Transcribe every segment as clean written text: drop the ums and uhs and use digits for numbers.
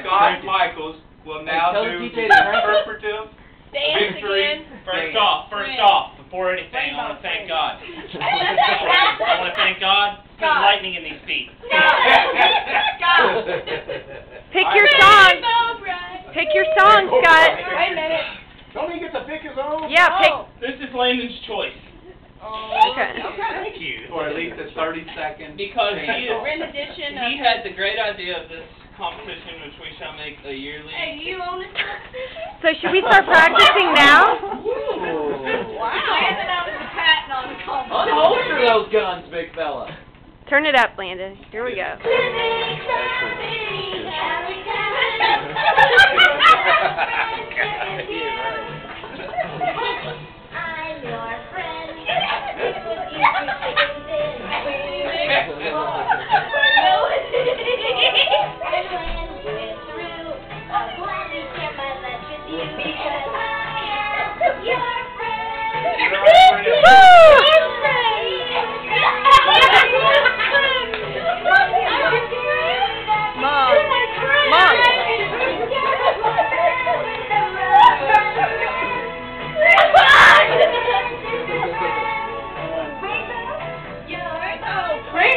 Scott Michaels will now do the interpretive victory. First off, before anything, I want to thank God. I want to thank God for the lightning in these feet. Pick your song. Pick your song, Scott. Wait a minute. Don't he get to pick his own? Yeah, pick. This is Landon's choice. Okay. Thank you. For at least a 30-second. Because he had the great idea of this competition, which we shall make a yearly. Hey, you own it? So should we start practicing now? Wow. Landon owns the patent on the competition. Unholster those guns, big fella. Turn it up, Landon. Here we go.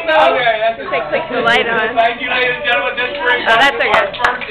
Okay, that's it. Click the light on. Thank you, ladies and gentlemen. This brings Oh, us that's to okay. our first